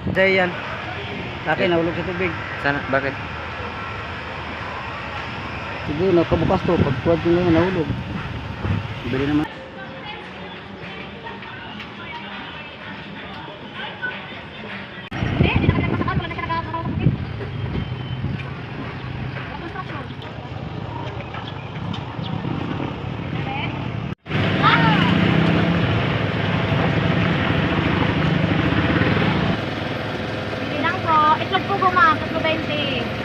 Jay yan. Laki nahulog sa tubig. Sana, bakit? Siguro nakabukas to. Pagkuwad ko ngayon nahulog. Bili naman. Itlog po gumang, 3.20.